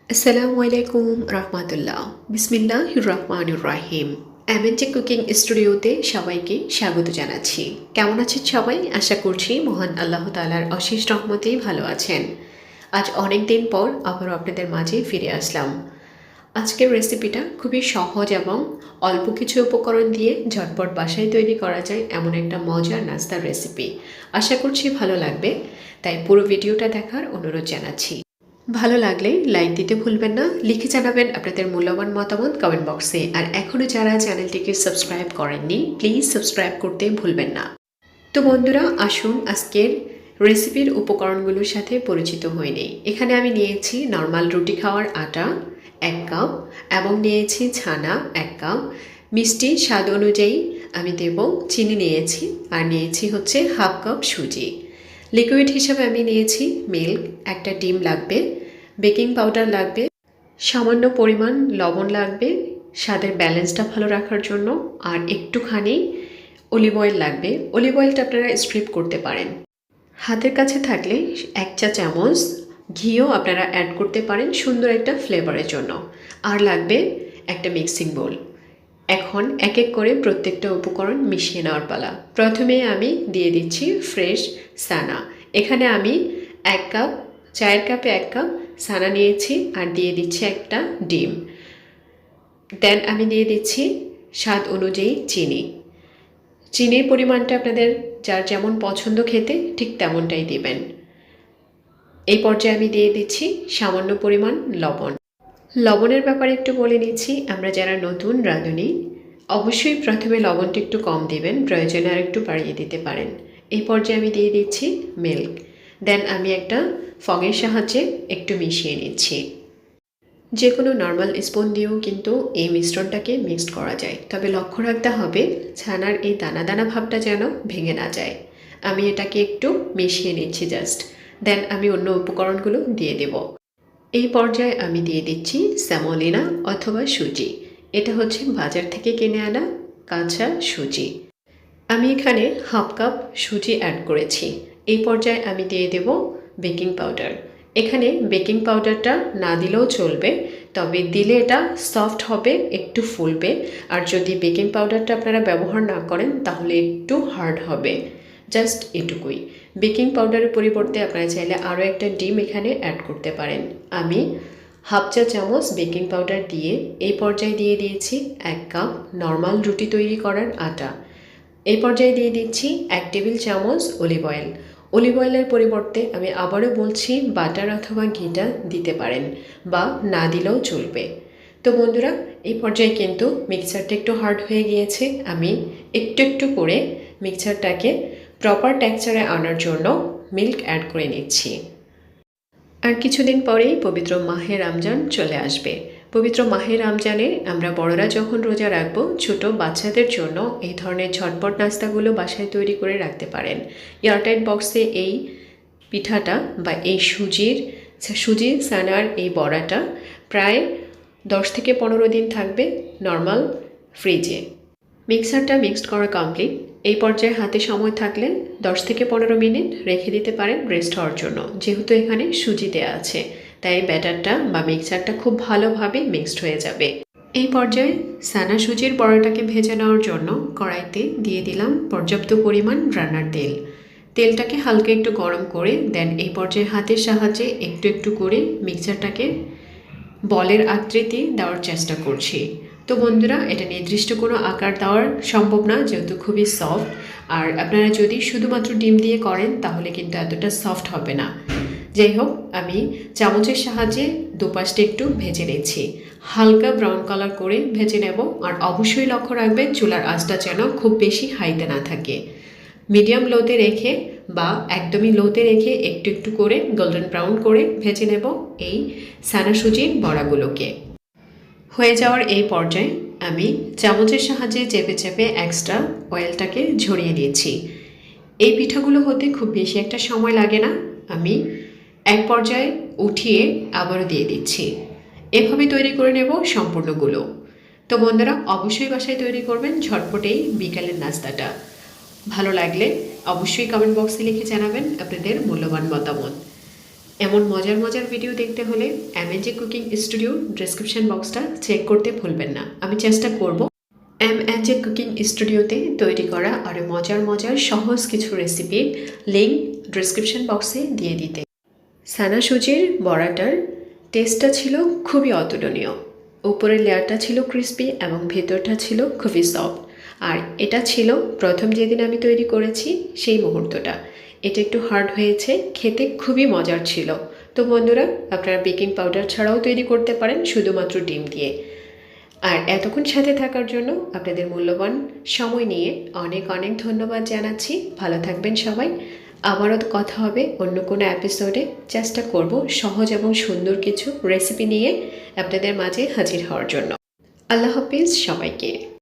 আসসালামু আলাইকুম রহমতুল্লাহ বিসমিল্লাহির রহমানির রহিম MNJ কুকিং স্টুডিওতে সবাইকে স্বাগত জানাচ্ছি। কেমন আছেন সবাই? আশা করছি মহান আল্লাহ তাআলার অশেষ রহমতেই ভালো আছেন। আজ অনেক দিন পর আবারও আপনাদের মাঝে ফিরে আসলাম। আজকের রেসিপিটা খুবই সহজ এবং অল্প কিছু উপকরণ দিয়ে ঝটপট বাসায় তৈরি করা যায় এমন একটা মজার নাস্তার রেসিপি। আশা করছি ভালো লাগবে, তাই পুরো ভিডিওটা দেখার অনুরোধ জানাচ্ছি। ভালো লাগলে লাইক দিতে ভুলবেন না, লিখে জানাবেন আপনাদের মূল্যবান মতামত কমেন্ট বক্সে। আর এখনও যারা চ্যানেলটিকে সাবস্ক্রাইব করেননি প্লিজ সাবস্ক্রাইব করতে ভুলবেন না। তো বন্ধুরা, আসুন আজকের রেসিপির উপকরণগুলোর সাথে পরিচিত হয়ে নেই। এখানে আমি নিয়েছি নর্মাল রুটি খাওয়ার আটা 1 কাপ এবং নিয়েছি ছানা 1 কাপ, মিষ্টি স্বাদ অনুযায়ী আমি দেব, চিনি নিয়েছি, আর নিয়েছি হচ্ছে 1/2 কাপ সুজি। লিকুইড হিসাবে আমি নিয়েছি মিল্ক, একটা ডিম লাগবে, বেকিং পাউডার লাগবে, সামান্য পরিমাণ লবণ লাগবে স্বাদের ব্যালেন্সটা ভালো রাখার জন্য, আর একটুখানি অলিভ অয়েল লাগবে। অলিভ অয়েলটা আপনারা স্ট্রিপ করতে পারেন। হাতের কাছে থাকলে 1 চা চামচ ঘিও আপনারা অ্যাড করতে পারেন সুন্দর একটা ফ্লেভারের জন্য। আর লাগবে একটা মিক্সিং বোল। এখন এক এক করে প্রত্যেকটা উপকরণ মিশিয়ে নেওয়ার পালা। প্রথমে আমি দিয়ে দিচ্ছি ফ্রেশ সানা। এখানে আমি 1 কাপ, চায়ের কাপে 1 কাপ সানা নিয়েছি, আর দিয়ে দিচ্ছি একটা ডিম। দেন আমি দিয়ে দিচ্ছি স্বাদ অনুযায়ী চিনি। চিনির পরিমাণটা আপনাদের যার যেমন পছন্দ খেতে ঠিক তেমনটাই দিবেন। এই পর্যায়ে আমি দিয়ে দিচ্ছি সামান্য পরিমাণ লবণ। লবণের ব্যাপারে একটু বলে নিচ্ছি, আমরা যারা নতুন রাঁধুনি অবশ্যই প্রথমে লবণটা একটু কম দিবেন, প্রয়োজনে আর একটু বাড়িয়ে দিতে পারেন। এই পর্যায়ে আমি দিয়ে দিচ্ছি মিল্ক। দেন আমি একটা ফগের সাহায্যে একটু মিশিয়ে নিচ্ছি। যে কোনো নর্মাল স্পুন দিয়েও কিন্তু এই মিশ্রণটাকে মিক্সড করা যায়, তবে লক্ষ্য রাখতে হবে ছানার এই দানা দানা ভাবটা যেন ভেঙে না যায়। আমি এটাকে একটু মিশিয়ে নিচ্ছি জাস্ট। দেন আমি অন্য উপকরণগুলো দিয়ে দেব। এই পর্যায়ে আমি দিয়ে দিচ্ছি সেমোলিনা অথবা সুজি। এটা হচ্ছে বাজার থেকে কিনে আনা কাঁচা সুজি। আমি এখানে 1/2 কাপ সুজি অ্যাড করেছি। এই পর্যায়ে আমি দিয়ে দেব বেকিং পাউডার। এখানে বেকিং পাউডারটা না দিলেও চলবে, তবে দিলে এটা সফট হবে, একটু ফুলবে। আর যদি বেকিং পাউডারটা আপনারা ব্যবহার না করেন তাহলে একটু হার্ড হবে। জাস্ট এটুকুই। বেকিং পাউডারের পরিবর্তে আপনারা চাইলে আরও একটা ডিম এখানে অ্যাড করতে পারেন। আমি 1/2 চা চামচ বেকিং পাউডার দিয়ে এই পর্যায়ে দিয়ে দিয়েছি 1 কাপ নর্মাল রুটি তৈরি করার আটা। এই পর্যায়ে দিয়ে দিচ্ছি 1 টেবিল চামচ অলিভ অয়েল। অলিভ অয়েলের পরিবর্তে আমি আবারও বলছি বাটার অথবা ঘিটা দিতে পারেন, বা না দিলেও চলবে। তো বন্ধুরা, এই পর্যায়ে কিন্তু মিক্সচারটা একটু হার্ড হয়ে গিয়েছে। আমি একটু একটু করে মিক্সচারটাকে প্রপার টেক্সচারে আনার জন্য মিল্ক অ্যাড করে নিচ্ছি। আর কিছুদিন পরেই পবিত্র মাহে রমজান চলে আসবে। পবিত্র মাহে রমজানে আমরা বড়রা যখন রোজা রাখবো, ছোট বাচ্চাদের জন্য এই ধরনের ঝটপট নাস্তাগুলো বাসায় তৈরি করে রাখতে পারেন। এয়ারটাইট বক্সে এই পিঠাটা বা এই সুজির সানার এই বড়াটা প্রায় 10 থেকে 15 দিন থাকবে নর্মাল ফ্রিজে। মিক্সারটা মিক্সড করা কমপ্লিট। এই পর্যায়ে হাতে সময় থাকলে 10 থেকে 15 মিনিট রেখে দিতে পারেন রেস্ট হওয়ার জন্য। যেহেতু এখানে সুজি দেওয়া আছে, তাই ব্যাটারটা বা মিক্সারটা খুব ভালোভাবে মিক্সড হয়ে যাবে। এই পর্যায়ে সানা সুজির বড়াটাকে ভেজে নেওয়ার জন্য কড়াইতে দিয়ে দিলাম পর্যাপ্ত পরিমাণ রান্নার তেল। তেলটাকে হালকা একটু গরম করে দেন এই পর্যায়ে হাতের সাহায্যে একটু একটু করে মিক্সারটাকে বলের আকৃতি দেওয়ার চেষ্টা করছি। তো বন্ধুরা, এটা নির্দিষ্ট কোনো আকার দেওয়ার সম্ভব না, যেহেতু খুবই সফট। আর আপনারা যদি শুধুমাত্র ডিম দিয়ে করেন তাহলে কিন্তু এতটা সফট হবে না। যাই হোক, আমি চামচের সাহায্যে দুপাশটা একটু ভেজে নিচ্ছি। হালকা ব্রাউন কালার করে ভেজে নেব। আর অবশ্যই লক্ষ্য রাখবেন চুলার আঁচটা যেন খুব বেশি হাইতে না থাকে। মিডিয়াম লোতে রেখে বা একদমই লোতে রেখে একটু একটু করে গোল্ডেন ব্রাউন করে ভেজে নেব এই সানা সুজির বড়াগুলোকে। হয়ে যাওয়ার এই পর্যায়ে আমি চামচের সাহায্যে চেপে চেপে এক্সট্রা অয়েলটাকে ঝরিয়ে দিয়েছি। এই পিঠাগুলো হতে খুব বেশি একটা সময় লাগে না। আমি এক পর্যায়ে উঠিয়ে আবারও দিয়ে দিচ্ছি। এভাবে তৈরি করে নেব সম্পূর্ণগুলো। তো বন্ধুরা, অবশ্যই বাসায় তৈরি করবেন ঝটপটেই বিকালের নাস্তাটা। ভালো লাগলে অবশ্যই কমেন্ট বক্সে লিখে জানাবেন আপনাদের মূল্যবান মতামত। এমন মজার মজার ভিডিও দেখতে হলে MNJ কুকিং স্টুডিও ডেসক্রিপশন বক্সটা চেক করতে ভুলবেন না। আমি চেষ্টা করব MNJ কুকিং স্টুডিওতে তৈরি করা আরও মজার মজার সহজ কিছু রেসিপির লিঙ্ক ডেসক্রিপশন বক্সে দিয়ে দিতে। সানা সুজির বড়াটার টেস্টটা ছিল খুবই অতুলনীয়। উপরের লেয়ারটা ছিল ক্রিস্পি এবং ভেতরটা ছিল খুবই সফট। আর এটা ছিল প্রথম যেদিন আমি তৈরি করেছি সেই মুহূর্তটা। এটা একটু হার্ড হয়েছে, খেতে খুবই মজার ছিল। তো বন্ধুরা, আপনারা বেকিং পাউডার ছাড়াও তৈরি করতে পারেন শুধুমাত্র ডিম দিয়ে। আর এতক্ষণ সাথে থাকার জন্য আপনাদের মূল্যবান সময় নিয়ে অনেক অনেক ধন্যবাদ জানাচ্ছি। ভালো থাকবেন সবাই। আবারও কথা হবে অন্য কোনো এপিসোডে। চেষ্টা করব সহজ এবং সুন্দর কিছু রেসিপি নিয়ে আপনাদের মাঝে হাজির হওয়ার জন্য। আল্লাহ হাফিজ সবাইকে।